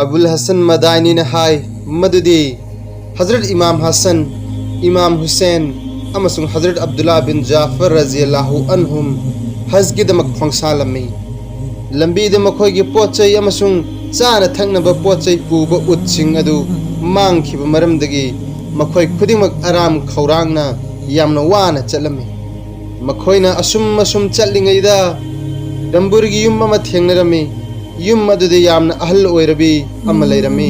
अबुल हसन मदानी ने हाय मदुदी हजरत इमाम हसन इमाम हुसैन अमसुंग हजरत अब्दुल्ला बिन जाफर रज़ियल्लाहु अन्हुम हज की दमक खोंगसालमी लंबी द मखोय की पोचै अमसुंग चाना थंगनब पोचै पुब उtsiंग अदु मांगखिब मरमदगी मखोय खुदिमक आराम खौरांगना यामना वाना चलमी मखोयना असुम चलिंगैदा दंबुरगी युम अमा थेंगनरमी युम अदुदे यामना अहल ओइरबी अमा लैरमी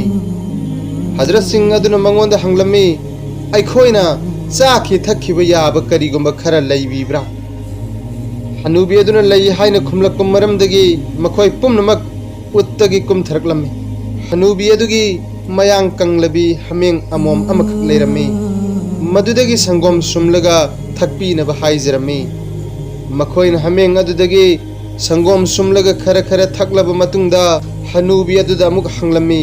हजरत सिंह अदुना मंगोंदा हंगलमी अखोयना चाखि थखिब याब करिगुंबा खरा लैबिब्रा हनुबी अदुना लೈ हायना खुमलक मरमदगी मखोय पुमनमक उत्तगी कुमथरकलमी हनुबी अदुगी मयांग कंगलबी हमेंग अमोम अमखक लैरमी मदुदगी संगोम सुमलगा थकपीनब हाइजरमी मखोयना हमेंग अदुदगी संगोम सुमलगा खरा थकलब मतुंगदा हनुबी अदुदा अमुक हंगलमी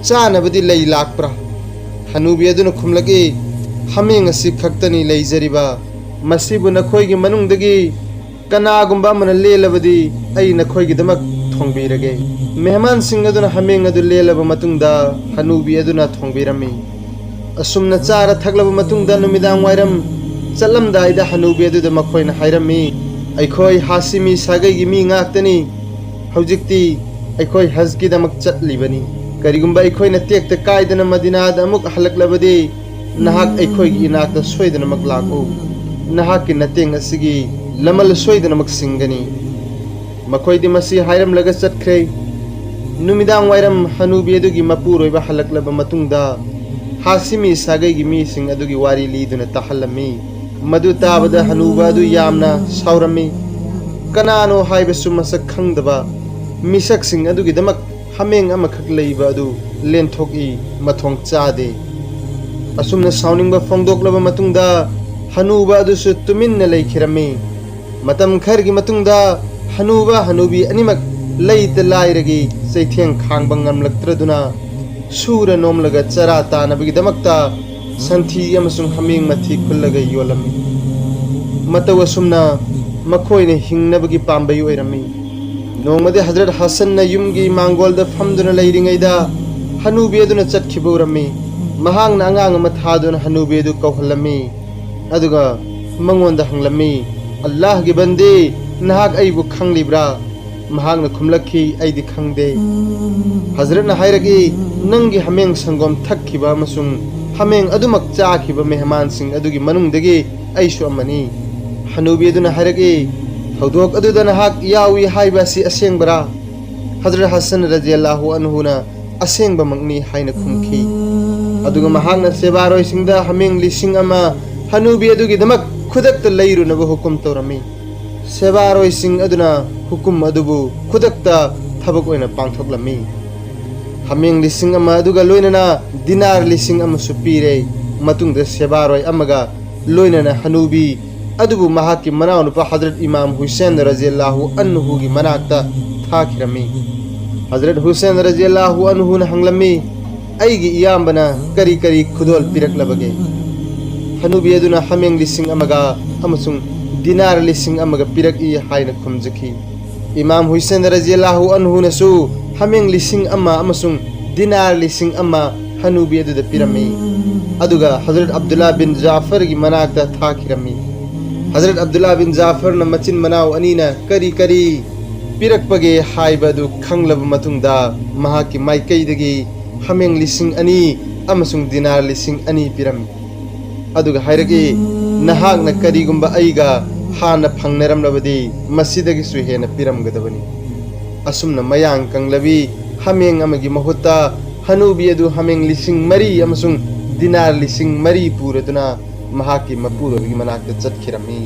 चानबदी लೈ लाकप्रा हनुबी अदुना खुमलगी हमेंग असि खक्तनी लैजरिबा मसिबु नखोयगी मनुंगदगी कनागुंबा मन लेलबदी आई नखोयगी दमक थोंगबीरगे मेहमान सिंह अदुना हमेंग अदु लेलब मतुंगदा हनुबी अदुना थोंगबीरमी असुमना चारा थकलब मतुंगदा नुमिदांग वायरम चलमदाइदा हनुबी अदुदा मखोयना हायरमी अखोय हासिमी सागैगी मी ngaktani हौजिक्ति अखोय हज की दमक चटलिबनी करिगुंबा अखोयना तेक्ता कायदना मदीनादा अमुक हलकलबदी नहाक अखोयगी इनाकता सोयदनमक लाको नहाकी नतेंग असिगी लमल सोयदनमक सिंगनी मखोयदी मसी हायरम लगा चटख्रे नुमिदांग वायरम हनुबी अदुगी मपुरोइबा हलकलब मतुंगदा हासिमी सागैगी मी सिंग अदुगी वारी लीदुना तहलमी मदु ताबदा हनुबा अदु यामना सावरमी कनानो हायबसु मसक खंगदबा मिसक सिंग अदुगी दमक हमेंग अमखक लैबा अदु लेनथोकी मथोंग चादे असुमना साउनिंगबा फोंगदोकलब मतुंगदा हनुबा अदुसु तुमिन्ना लैखिरमी मतम खरगी मतुंगदा हनुबा हनुबी अनिमक लैत लाइरगी चैथेंग खांगबा ngamlaktraदुना सूर नोमलगा चरा तानबगी दमकता संथी अमसुंग हमेंग मथी खुल्लगा योलमी मतवसुमना मखोयने हिंगनबगी पांबई ओइरमी नोंगमदे हजरत हसन न युमगी मांगोलदा फमदुना लैरिंगैदा हनुबी अदुना चटखिबौरमी महांगना अंगांग अमा थादुना हनुबी अदु कौहलमी अदुगा मंगोंदा हंगलमी अल्लाह गी बंदे नहाक अइबु खंगलिब्रा महांगना खुमलखी अइदि खंगदे हजरत न हायरगी नंगी हमेंग संगोम थक्खिबा अमसुंग हमेंग अदुमक चाखिबा मेहमान सिंग अदुगी मनुंगदगी अइसु अमनी हनुबी अदुना हायरगी थौदोक अदुदा नहाक यावी हायबासी असेंगबरा हजरत हसन रज़ियल्लाहु अन्हुना असेंगबा मंगनी हायना खुमखी अदुगा महांगना सेबारोय सिंगदा हमेंग लिसिंग अमा हनुबी अदुगी दमक खुदक्ता लैरुनबा हुकुम तौरमी सेबारोय सिंग अदुना हुकुम अदुबु खुदक्ता थबक ओइना पांथोकलमी हमेंग लिसिंग अमा अदुगा लोइनना दिनार लिसिंग अमा सुपीरे मतुंगदा सेबारोय अमगा लोइनना हनुबी अदुबु महाकी मनावनुपा हजरत इमाम हुसैन रज़ियल्लाहु अन्हु की मनाक्ता थाखिरमी हजरत हुसैन रज़ियल्लाहु अन्हु न हंगलमी अइगी इयामबना करी करी खुदोल पिरकलबगे हनुबी अदुना हमेंग लिसिंग अमगा अमसुंग दिनार लिसिंग अमगा पिरकी हायना खुमजखी इमाम हुसैन रज़ियल्लाहु अन्हु नसु हमेंग लिसिंग अमा अमसुंग दिनार लिसिंग अमा हनुबी अदुदा पिरमी अदुगा हजरत अब्दुल्ला बिन जाफर की मनाक्ता थाखिरमी हजरत अब्दुल्ला बिन जाफर न मचिन मनाव अनीना करी करी पिरकपगे हाइबदु खंगलब मतुंगदा महाकी माइकैदगी हमेंग लिसिंग अनि अमसुंग दिनार लिसिंग अनि पिरमी अदुगा हायरगी नहाकना करिगुंबा अइगा हाना फंगनरमलबदी मसिदगिसु हेना पिरमगदबनी असुमना मयांग कंगलबी हमेंग अमगी महुत्ता हनुबी अदु हमेंग लिसिंग मरी अमसुंग दिनार लिसिंग मरी पुरदुना महाकी मपुरोगी मनाक्ता चटखिरमी।